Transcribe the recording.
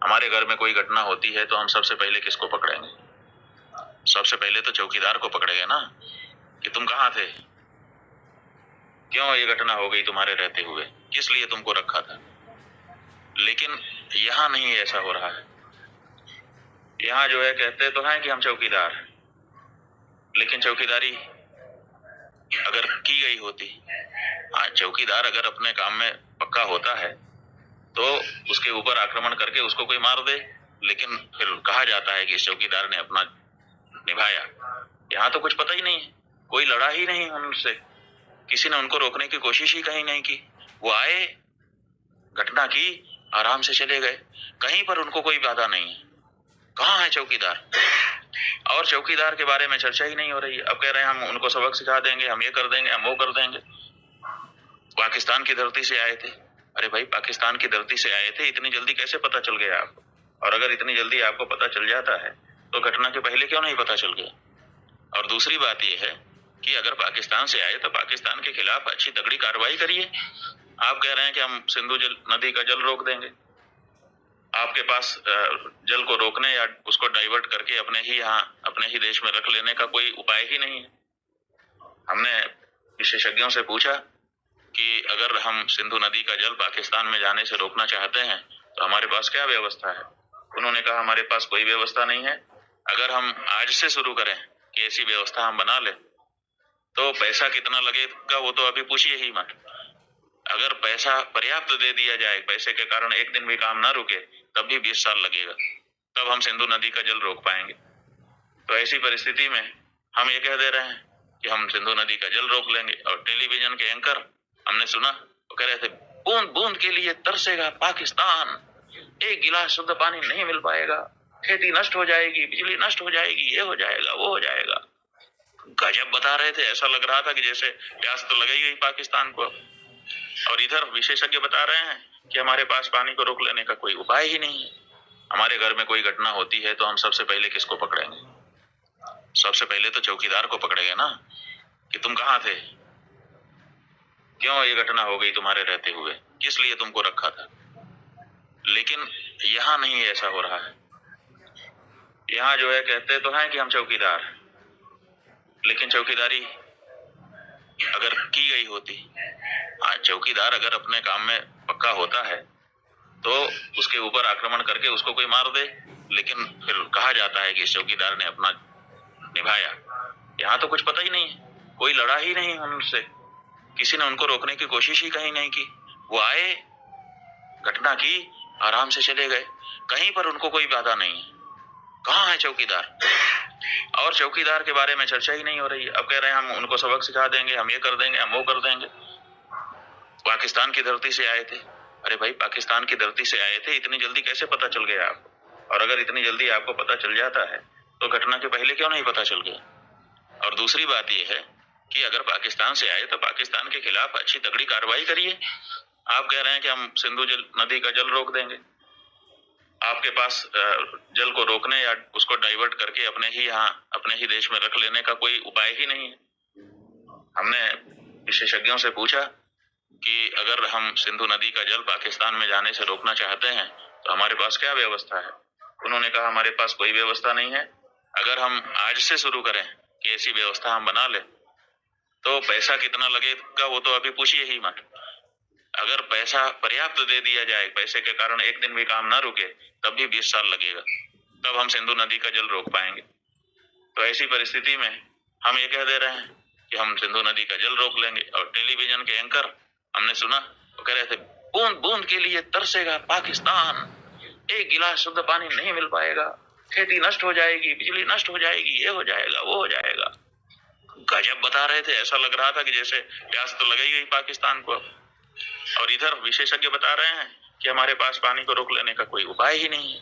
हमारे घर में कोई घटना होती है तो हम सबसे पहले किसको पकड़ेंगे? सबसे पहले तो चौकीदार को पकड़ेंगे ना, कि तुम कहाँ थे, क्यों ये घटना हो गई तुम्हारे रहते हुए, किस लिए तुमको रखा था। लेकिन यहाँ नहीं ऐसा हो रहा है। यहाँ जो है कहते तो हैं कि हम चौकीदार, लेकिन चौकीदारी अगर की गई होती, चौकीदार अगर अपने काम में पक्का होता है तो उसके ऊपर आक्रमण करके उसको कोई मार दे, लेकिन फिर कहा जाता है कि इस चौकीदार ने अपना निभाया। यहाँ तो कुछ पता ही नहीं है, कोई लड़ा ही नहीं उनसे, किसी ने उनको रोकने की कोशिश ही कहीं नहीं की। वो आए, घटना की, आराम से चले गए, कहीं पर उनको कोई बाधा नहीं है। कहाँ है चौकीदार? और चौकीदार के बारे में चर्चा ही नहीं हो रही है। अब कह रहे हैं हम उनको सबक सिखा देंगे, हम ये कर देंगे, हम वो कर देंगे। पाकिस्तान की धरती से आए थे। अरे भाई, पाकिस्तान की धरती से आए थे, इतनी जल्दी कैसे पता चल गया आपको? और अगर इतनी जल्दी आपको पता चल जाता है तो घटना के पहले क्यों नहीं पता चल गया? और दूसरी बात यह है कि अगर पाकिस्तान से आए तो पाकिस्तान के खिलाफ अच्छी तगड़ी कार्रवाई करिए। आप कह रहे हैं कि हम सिंधु नदी का जल रोक देंगे। आपके पास जल को रोकने या उसको डाइवर्ट करके अपने ही देश में रख लेने का कोई उपाय ही नहीं है। हमने विशेषज्ञों से पूछा कि अगर हम सिंधु नदी का जल पाकिस्तान में जाने से रोकना चाहते हैं तो हमारे पास क्या व्यवस्था है। उन्होंने कहा हमारे पास कोई व्यवस्था नहीं है। अगर हम आज से शुरू करें कि ऐसी व्यवस्था हम बना लें तो पैसा कितना लगेगा वो तो अभी पूछिए ही मत। अगर पैसा पर्याप्त दे दिया जाए, पैसे के कारण एक दिन भी काम ना रुके, तब भी 20 साल लगेगा, तब हम सिंधु नदी का जल रोक पाएंगे। तो ऐसी परिस्थिति में हम ये कह दे रहे हैं कि हम सिंधु नदी का जल रोक लेंगे। और टेलीविजन के एंकर हमने सुना, वो कह रहे थे बूंद बूंद के लिए तरसेगा पाकिस्तान, एक गिलास शुद्ध पानी नहीं मिल पाएगा, खेती नष्ट हो जाएगी, बिजली नष्ट हो जाएगी, ये हो जाएगा, वो हो जाएगा। गजब बता रहे थे, ऐसा लग रहा था कि जैसे प्यास तो लगी गई पाकिस्तान को। और इधर विशेषज्ञ बता रहे हैं कि हमारे पास पानी को रोक लेने का कोई उपाय ही नहीं है। हमारे घर में कोई घटना होती है तो हम सबसे पहले किसको पकड़ेंगे? सबसे पहले तो चौकीदार को पकड़ेंगे ना, कि तुम कहाँ थे, क्यों ये घटना हो गई तुम्हारे रहते हुए, किस लिए तुमको रखा था। लेकिन यहाँ नहीं ऐसा हो रहा है। यहाँ जो है कहते तो हैं कि हम चौकीदार, लेकिन चौकीदारी अगर की गई होती, चौकीदार अगर अपने काम में पक्का होता है तो उसके ऊपर आक्रमण करके उसको कोई मार दे, लेकिन फिर कहा जाता है कि इस चौकीदार ने अपना निभाया। यहाँ तो कुछ पता ही नहीं है, कोई लड़ा ही नहीं उनसे, किसी ने उनको रोकने की कोशिश ही कहीं नहीं की। वो आए, घटना की, आराम से चले गए, कहीं पर उनको कोई बाधा नहीं है। कहाँ है चौकीदार? और चौकीदार के बारे में चर्चा ही नहीं हो रही है। अब कह रहे हैं हम उनको सबक सिखा देंगे, हम ये कर देंगे, हम वो कर देंगे। पाकिस्तान की धरती से आए थे। अरे भाई, पाकिस्तान की धरती से आए थे, इतनी जल्दी कैसे पता चल गया आपको? और अगर इतनी जल्दी आपको पता चल जाता है तो घटना के पहले क्यों नहीं पता चल गया? और दूसरी बात यह है कि अगर पाकिस्तान से आए तो पाकिस्तान के खिलाफ अच्छी तगड़ी कार्रवाई करिए। आप कह रहे हैं कि हम सिंधु नदी का जल रोक देंगे। आपके पास जल को रोकने या उसको डाइवर्ट करके अपने ही देश में रख लेने का कोई उपाय ही नहीं है। हमने विशेषज्ञों से पूछा कि अगर हम सिंधु नदी का जल पाकिस्तान में जाने से रोकना चाहते हैं तो हमारे पास क्या व्यवस्था है। उन्होंने कहा हमारे पास कोई व्यवस्था नहीं है। अगर हम आज से शुरू करें कि ऐसी व्यवस्था हम बना लें तो पैसा कितना लगेगा वो तो अभी पूछिए ही मत। अगर पैसा पर्याप्त दे दिया जाए, पैसे के कारण एक दिन भी काम ना रुके, तब भी 20 साल लगेगा, तब हम सिंधु नदी का जल रोक पाएंगे। तो ऐसी परिस्थिति में हम ये कह दे रहे हैं कि हम सिंधु नदी का जल रोक लेंगे। और टेलीविजन के एंकर हमने सुना, वो कह रहे थे बूंद बूंद के लिए तरसेगा पाकिस्तान, एक गिलास शुद्ध पानी नहीं मिल पाएगा, खेती नष्ट हो जाएगी, बिजली नष्ट हो जाएगी, ये हो जाएगा, वो हो जाएगा। गजब बता रहे थे, ऐसा लग रहा था कि जैसे प्यास तो लगी गई पाकिस्तान को। और इधर विशेषज्ञ बता रहे हैं कि हमारे पास पानी को रोक लेने का कोई उपाय ही नहीं है।